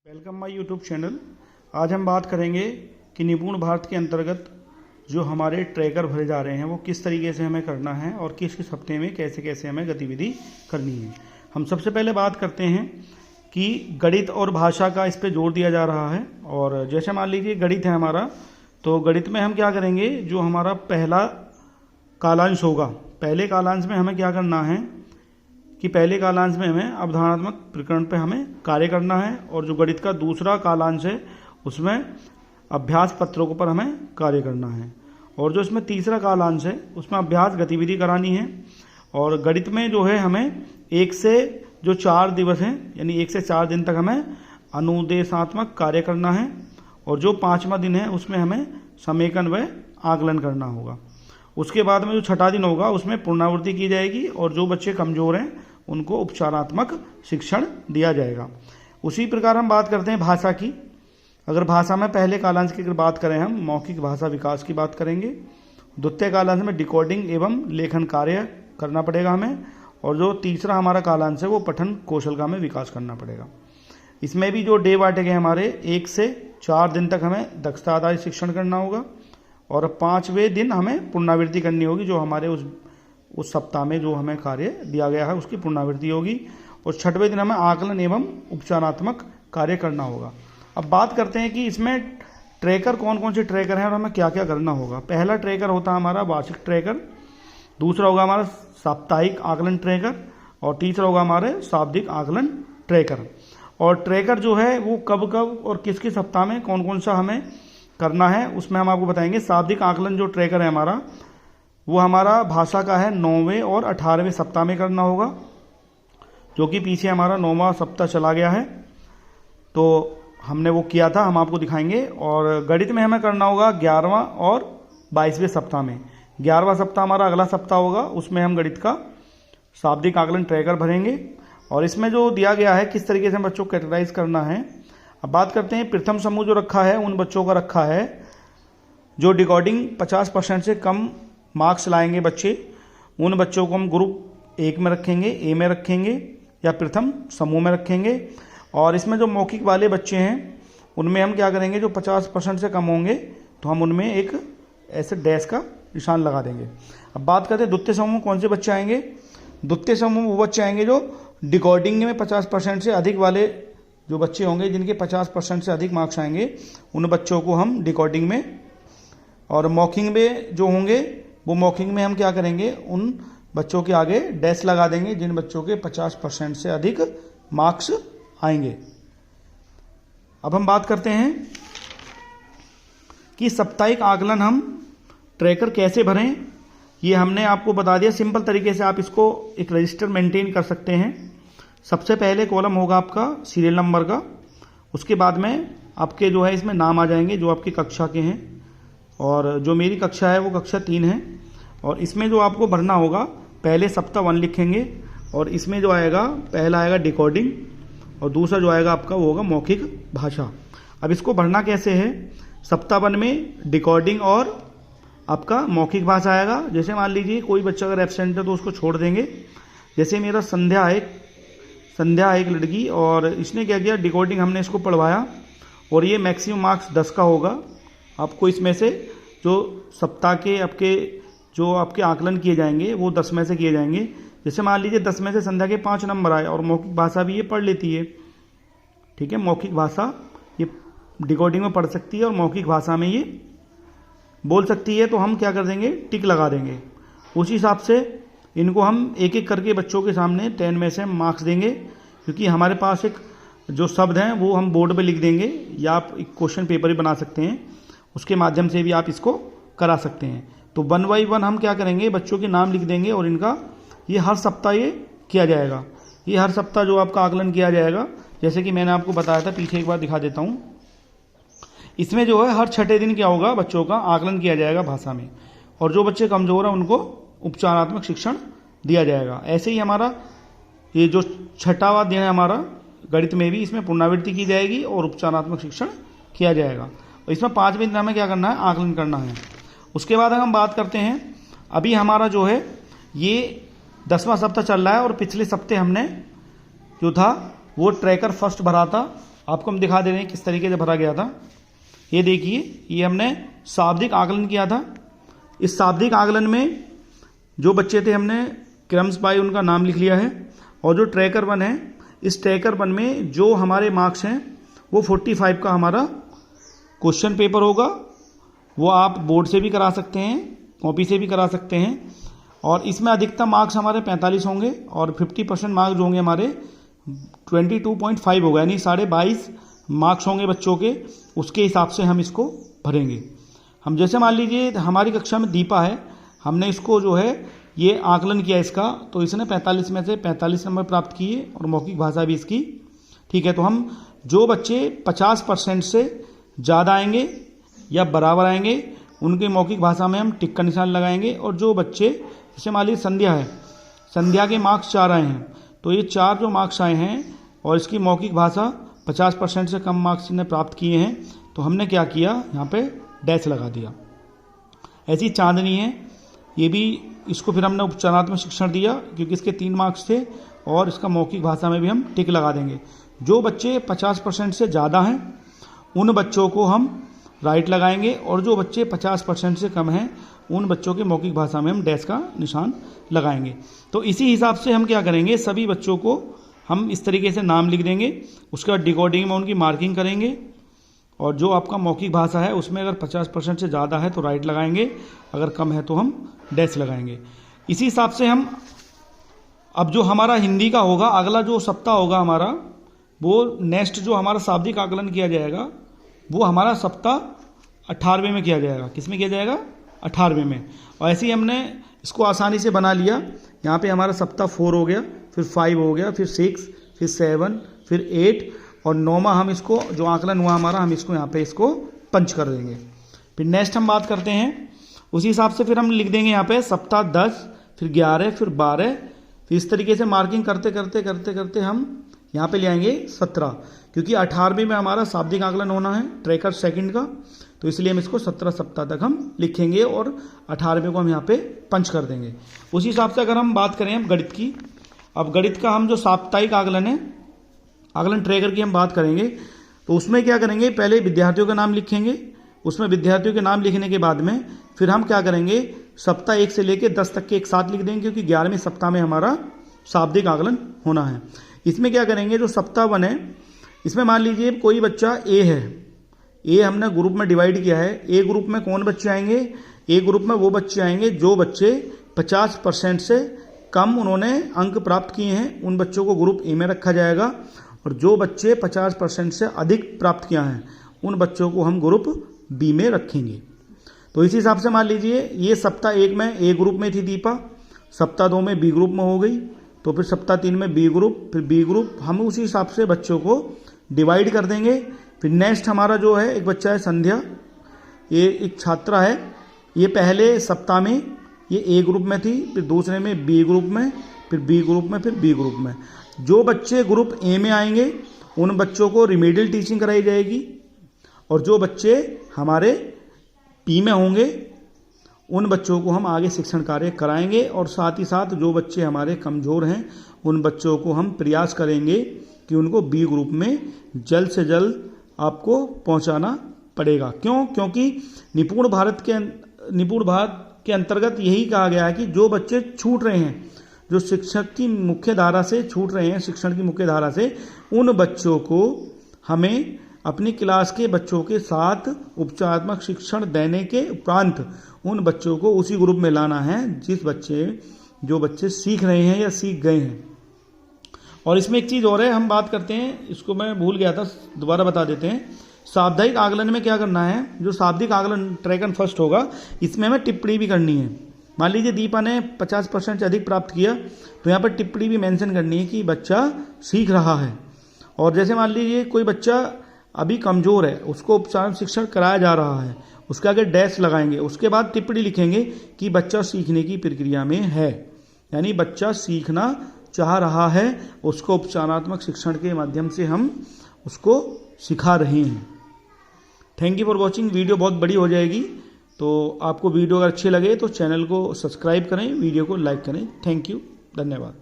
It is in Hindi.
Welcome my YouTube channel. आज हम बात करेंगे कि निपुण भारत के अंतर्गत जो हमारे ट्रैकर भरे जा रहे हैं वो किस तरीके से हमें करना है और किस किस हफ्ते में कैसे कैसे हमें गतिविधि करनी है। हम सबसे पहले बात करते हैं कि गणित और भाषा का इस पर जोर दिया जा रहा है। और जैसे मान लीजिए गणित है हमारा, तो गणित में हम क्या करेंगे, जो हमारा पहला कालांश होगा, पहले कालांश में हमें क्या करना है कि पहले कालांश में हमें अवधारणात्मक प्रकरण पे हमें कार्य करना है, और जो गणित का दूसरा कालांश है उसमें अभ्यास पत्रों पर हमें कार्य करना है, और जो इसमें तीसरा कालांश है उसमें अभ्यास गतिविधि करानी है। और गणित में जो है हमें 1 से 4 दिवस हैं, यानी 1 से 4 दिन तक हमें अनुदेशात्मक कार्य करना है, और जो 5वां दिन है उसमें हमें समेकन व आकलन करना होगा। उसके बाद में जो 6ठा दिन होगा उसमें पुनरावृत्ति की जाएगी, और जो बच्चे कमज़ोर हैं उनको उपचारात्मक शिक्षण दिया जाएगा। उसी प्रकार हम बात करते हैं भाषा की। अगर भाषा में पहले कालांश की अगर बात करें, हम मौखिक भाषा विकास की बात करेंगे। द्वितीय कालांश में डिकोडिंग एवं लेखन कार्य करना पड़ेगा हमें, और जो तीसरा हमारा कालांश है वो पठन कौशल का हमें विकास करना पड़ेगा। इसमें भी जो डे बांटे गए हमारे 1 से 4 दिन तक हमें दक्षता आधारित शिक्षण करना होगा, और 5वें दिन हमें पुनरावृत्ति करनी होगी, जो हमारे उस सप्ताह में जो हमें कार्य दिया गया है उसकी पुनरावृत्ति होगी, और 6वें दिन हमें आकलन एवं उपचारात्मक कार्य करना होगा। अब बात करते हैं कि इसमें ट्रैकर कौन कौन से ट्रैकर हैं और हमें क्या क्या करना होगा। पहला ट्रैकर होता है हमारा वार्षिक ट्रैकर, दूसरा होगा हमारा साप्ताहिक आकलन ट्रैकर, और तीसरा होगा हमारे शाब्दिक आकलन ट्रैकर। और ट्रैकर जो है वो कब कब और किस किस सप्ताह में कौन कौन सा हमें करना है उसमें हम आपको बताएंगे। शाब्दिक आकलन जो ट्रैकर है हमारा, वो हमारा भाषा का है 9वें और 18वें सप्ताह में करना होगा, जो कि पीछे हमारा 9वां सप्ताह चला गया है, तो हमने वो किया था, हम आपको दिखाएंगे। और गणित में हमें करना होगा 11वां और 22वें सप्ताह में। 11वां सप्ताह हमारा अगला सप्ताह होगा, उसमें हम गणित का शाब्दिक आकलन ट्रैकर भरेंगे। और इसमें जो दिया गया है किस तरीके से हम बच्चों को कैटेगराइज करना है। अब बात करते हैं प्रथम समूह जो रखा है, उन बच्चों का रखा है जो डिकोडिंग 50% से कम मार्क्स लाएंगे बच्चे, उन बच्चों को हम ग्रुप 1 में रखेंगे, ए में रखेंगे या प्रथम समूह में रखेंगे। और इसमें जो मौखिक वाले बच्चे हैं उनमें हम क्या करेंगे, जो 50% से कम होंगे तो हम उनमें एक ऐसे डैश का निशान लगा देंगे। अब बात करते हैं द्वितीय समूह में कौन से बच्चे आएंगे। द्वितीय समूह में वो बच्चे आएंगे जो डिकोडिंग में 50% से अधिक वाले जो बच्चे होंगे, जिनके 50% से अधिक मार्क्स आएंगे, उन बच्चों को हम डिकोडिंग में। और मौखिक में जो होंगे वो मौखिक में हम क्या करेंगे, उन बच्चों के आगे डैश लगा देंगे जिन बच्चों के 50% से अधिक मार्क्स आएंगे। अब हम बात करते हैं कि साप्ताहिक आकलन हम ट्रैकर कैसे भरें। ये हमने आपको बता दिया सिंपल तरीके से, आप इसको एक रजिस्टर मेंटेन कर सकते हैं। सबसे पहले कॉलम होगा आपका सीरियल नंबर का, उसके बाद में आपके जो है इसमें नाम आ जाएंगे जो आपकी कक्षा के हैं, और जो मेरी कक्षा है वो कक्षा 3 है। और इसमें जो आपको भरना होगा, पहले सप्ताह 1 लिखेंगे, और इसमें जो आएगा पहला आएगा डिकोडिंग, और दूसरा जो आएगा आपका वो होगा मौखिक भाषा। अब इसको भरना कैसे है, सप्ताह 1 में डिकोडिंग और आपका मौखिक भाषा आएगा। जैसे मान लीजिए कोई बच्चा अगर एब्सेंट है तो उसको छोड़ देंगे। जैसे मेरा संध्या एक लड़की, और इसने क्या किया, डिकोडिंग हमने इसको पढ़वाया, और ये मैक्सिमम मार्क्स 10 का होगा। आपको इसमें से जो सप्ताह के आपके आकलन किए जाएंगे वो 10 में से किए जाएंगे। जैसे मान लीजिए 10 में से संध्या के 5 नंबर आए, और मौखिक भाषा भी ये पढ़ लेती है, ठीक है, मौखिक भाषा ये डिकोडिंग में पढ़ सकती है और मौखिक भाषा में ये बोल सकती है, तो हम क्या कर देंगे, टिक लगा देंगे। उसी हिसाब से इनको हम एक एक करके बच्चों के सामने 10 में से मार्क्स देंगे, क्योंकि हमारे पास एक जो शब्द हैं वो हम बोर्ड पे लिख देंगे, या आप एक क्वेश्चन पेपर भी बना सकते हैं, उसके माध्यम से भी आप इसको करा सकते हैं। तो 1 बाई 1 हम क्या करेंगे, बच्चों के नाम लिख देंगे, और इनका ये हर सप्ताह ये किया जाएगा। ये हर सप्ताह जो आपका आकलन किया जाएगा, जैसे कि मैंने आपको बताया था, पीछे एक बार दिखा देता हूँ। इसमें जो है हर 6ठे दिन क्या होगा, बच्चों का आकलन किया जाएगा भाषा में, और जो बच्चे कमज़ोर हैं उनको उपचारात्मक शिक्षण दिया जाएगा। ऐसे ही हमारा ये जो 6वां दिन है हमारा गणित में भी, इसमें पुनरावृत्ति की जाएगी और उपचारात्मक शिक्षण किया जाएगा। और इसमें 5वें दिन हमें क्या करना है, आकलन करना है। उसके बाद हम बात करते हैं, अभी हमारा जो है ये 10वां सप्ताह चल रहा है, और पिछले सप्ताह हमने जो था वो ट्रैकर फर्स्ट भरा था, आपको हम दिखा दे रहे हैं किस तरीके से भरा गया था। ये देखिए, ये हमने शाब्दिक आकलन किया था। इस शाब्दिक आकलन में जो बच्चे थे हमने क्रम्स बाय उनका नाम लिख लिया है, और जो ट्रैकर 1 है, इस ट्रैकर 1 में जो हमारे मार्क्स हैं वो 45 का हमारा क्वेश्चन पेपर होगा। वो आप बोर्ड से भी करा सकते हैं, कॉपी से भी करा सकते हैं, और इसमें अधिकतम मार्क्स हमारे 45 होंगे और 50% मार्क्स जो होंगे हमारे 22.5 होगा, यानी 22.5 मार्क्स होंगे बच्चों के। उसके हिसाब से हम इसको भरेंगे। हम जैसे मान लीजिए हमारी कक्षा में दीपा है, हमने इसको जो है ये आकलन किया इसका, तो इसने 45 में से 45 नंबर प्राप्त किए और मौखिक भाषा भी इसकी ठीक है। तो हम जो बच्चे 50% से ज़्यादा आएंगे या बराबर आएंगे उनके मौखिक भाषा में हम टिक का निशान लगाएंगे। और जो बच्चे, जैसे मान लीजिए संध्या है, संध्या के मार्क्स 4 आए हैं, तो ये 4 जो मार्क्स आए हैं और इसकी मौखिक भाषा 50% से कम मार्क्स ने प्राप्त किए हैं, तो हमने क्या किया, यहाँ पे डैश लगा दिया। ऐसी चांदनी है, ये भी, इसको फिर हमने उपचारात्मक शिक्षण दिया क्योंकि इसके 3 मार्क्स थे, और इसका मौखिक भाषा में भी हम टिक लगा देंगे। जो बच्चे 50% से ज़्यादा हैं उन बच्चों को हम राइट लगाएंगे, और जो बच्चे 50% से कम हैं उन बच्चों के मौखिक भाषा में हम डैश का निशान लगाएंगे। तो इसी हिसाब से हम क्या करेंगे, सभी बच्चों को हम इस तरीके से नाम लिख देंगे। उसके बाद डिकोडिंग में उनकी मार्किंग करेंगे, और जो आपका मौखिक भाषा है उसमें अगर 50% से ज़्यादा है तो राइट लगाएंगे, अगर कम है तो हम डैश लगाएंगे। इसी हिसाब से हम अब जो हमारा हिंदी का होगा, अगला जो सप्ताह होगा हमारा, वो नेक्स्ट जो हमारा शाब्दिक आकलन किया जाएगा वो हमारा सप्ताह 18वें में किया जाएगा। किस में किया जाएगा, 18वें में। और ऐसे ही हमने इसको आसानी से बना लिया। यहाँ पे हमारा सप्ताह 4 हो गया, फिर 5 हो गया, फिर 6, फिर 7, फिर 8 और 9वां हम इसको जो आकलन हुआ हमारा, हम इसको यहाँ पे इसको पंच कर देंगे। फिर नेक्स्ट हम बात करते हैं, उसी हिसाब से फिर हम लिख देंगे यहाँ पे सप्ताह 10, फिर 11, फिर 12, फिर इस तरीके से मार्किंग करते करते करते करते हम यहाँ पे ले आएंगे 17, क्योंकि 18वें में हमारा शाब्दिक आकलन होना है ट्रैकर 2 का, तो इसलिए हम इसको 17 सप्ताह तक हम लिखेंगे और 18वें को हम यहाँ पे पंच कर देंगे। उसी हिसाब से अगर हम बात करें अब गणित की, अब गणित का हम जो साप्ताहिक आकलन है, आकलन ट्रैकर की हम बात करेंगे, तो उसमें क्या करेंगे, पहले विद्यार्थियों का नाम लिखेंगे। उसमें विद्यार्थियों के नाम लिखने के बाद में फिर हम क्या करेंगे, सप्ताह 1 से लेकर 10 तक के एक साथ लिख देंगे, क्योंकि 11वें सप्ताह में हमारा शाब्दिक आकलन होना है। इसमें क्या करेंगे, जो सप्ताह 1 है, इसमें मान लीजिए कोई बच्चा ए है, ए हमने ग्रुप में डिवाइड किया है। ए ग्रुप में कौन बच्चे आएंगे, ए ग्रुप में वो बच्चे आएंगे जो बच्चे 50% से कम उन्होंने अंक प्राप्त किए हैं, उन बच्चों को ग्रुप ए में रखा जाएगा। और जो बच्चे 50% से अधिक प्राप्त किया हैं उन बच्चों को हम ग्रुप बी में रखेंगे। तो इसी हिसाब से मान लीजिए ये सप्ताह 1 में ए ग्रुप में थी दीपा, सप्ताह 2 में बी ग्रुप में हो गई, तो फिर सप्ताह 3 में बी ग्रुप, फिर बी ग्रुप, हम उसी हिसाब से बच्चों को डिवाइड कर देंगे। फिर नेक्स्ट हमारा जो है एक बच्चा है संध्या, ये एक छात्रा है, ये पहले सप्ताह में ये ए ग्रुप में थी, फिर दूसरे में बी ग्रुप में, फिर बी ग्रुप में, फिर बी ग्रुप में। जो बच्चे ग्रुप ए में आएंगे उन बच्चों को रिमेडियल टीचिंग कराई जाएगी, और जो बच्चे हमारे पी में होंगे उन बच्चों को हम आगे शिक्षण कार्य कराएंगे। और साथ ही साथ जो बच्चे हमारे कमज़ोर हैं उन बच्चों को हम प्रयास करेंगे कि उनको बी ग्रुप में जल्द से जल्द आपको पहुंचाना पड़ेगा। क्यों? क्योंकि निपुण भारत के अंतर्गत यही कहा गया है कि जो बच्चे छूट रहे हैं, जो शिक्षक की मुख्य धारा से छूट रहे हैं, शिक्षण की मुख्य धारा से, उन बच्चों को हमें अपनी क्लास के बच्चों के साथ उपचारात्मक शिक्षण देने के उपरांत उन बच्चों को उसी ग्रुप में लाना है जो बच्चे सीख रहे हैं या सीख गए हैं। और इसमें एक चीज़ और है, हम बात करते हैं, इसको मैं भूल गया था, दोबारा बता देते हैं। साप्ताहिक आकलन में क्या करना है, जो शाब्दिक आकलन ट्रैकर फर्स्ट होगा, इसमें हमें टिप्पणी भी करनी है। मान लीजिए दीपा ने 50% से अधिक प्राप्त किया, तो यहाँ पर टिप्पणी भी मेंशन करनी है कि बच्चा सीख रहा है। और जैसे मान लीजिए कोई बच्चा अभी कमज़ोर है, उसको उपचार शिक्षण कराया जा रहा है, उसके आगे डैश लगाएंगे, उसके बाद टिप्पणी लिखेंगे कि बच्चा सीखने की प्रक्रिया में है, यानी बच्चा सीखना चाह रहा है, उसको उपचारात्मक शिक्षण के माध्यम से हम उसको सिखा रहे हैं। Thank you for watching. Video बहुत बड़ी हो जाएगी, तो आपको वीडियो अगर अच्छे लगे तो चैनल को सब्सक्राइब करें, वीडियो को लाइक करें। थैंक यू, धन्यवाद।